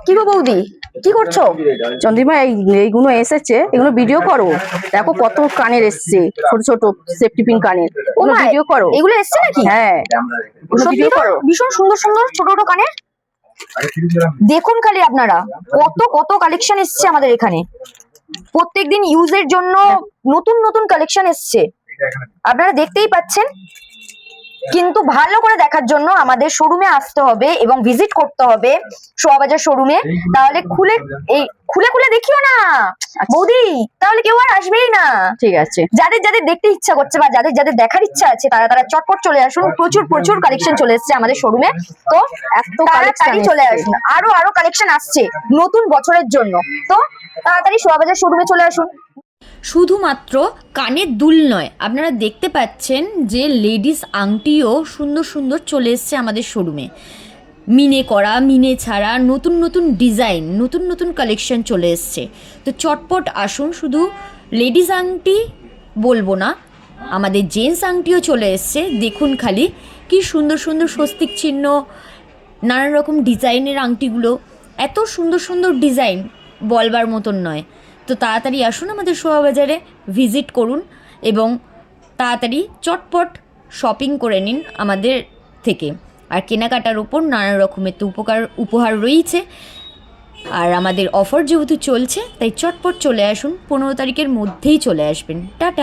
কি গো বৌদি, কি করছো? চন্দ্রিমা, এইগুলো এসেছে, এগুলো ভিডিও করো। দেখো কত কানের এসছে, ছোট ছোট সেফটি পিন কানের। ও মা, ভিডিও করো। এগুলো এসছে নাকি? হ্যাঁ, ভিডিও করো। ভীষণ সুন্দর সুন্দর ছোট ছোট কানের। দেখুন খালি আপনারা কত কত কালেকশন এসছে আমাদের এখানে। প্রত্যেকদিন ইউজের জন্য নতুন নতুন কালেকশন এসছে, আপনারা দেখতেই পাচ্ছেন। কিন্তু ভালো করে দেখার জন্য আমাদের শোরুমে আসতে হবে এবং ভিজিট করতে হবে শোভাবাজার শোরুমে। তাহলে খুলে খুলে দেখিও না বৌদি, তাহলে কেউ আর আসবেই না। ঠিক আছে, যাদের যাদের দেখতে ইচ্ছা করছে বা যাদের যাদের দেখার ইচ্ছা আছে তারা তারা চটপট চলে আসুন। প্রচুর প্রচুর কালেকশন চলে এসছে আমাদের শোরুমে, তো এত তাড়াতাড়ি চলে আসুন। আরো আরো কালেকশন আসছে নতুন বছরের জন্য, তো তাড়াতাড়ি শোভাবাজার শোরুমে চলে আসুন। শুধুমাত্র কানের দুল নয়, আপনারা দেখতে পাচ্ছেন যে লেডিস আংটিও সুন্দর সুন্দর চলে এসছে আমাদের শোরুমে। মিনে করা, মিনে ছাড়া, নতুন নতুন ডিজাইন, নতুন নতুন কালেকশন চলে এসছে। তো চটপট আসুন। শুধু লেডিস আংটি বলবো না, আমাদের জেন্টস আংটিও চলে এসছে। দেখুন খালি কি সুন্দর সুন্দর স্বস্তিক চিহ্ন, নানান রকম ডিজাইনের আংটিগুলো, এত সুন্দর সুন্দর ডিজাইন বলবার মতন নয়। তো তাড়াতাড়ি আসুন আমাদের শোভাবাজারে, ভিজিট করুন এবং তাড়াতাড়ি চটপট শপিং করে নিন আমাদের থেকে। আর কেনাকাটার ওপর নানা রকমের তো উপহার রয়েছে। আর আমাদের অফার যেহেতু চলছে, তাই চটপট চলে আসুন, 15 তারিখের মধ্যেই চলে আসবেন। টাটা।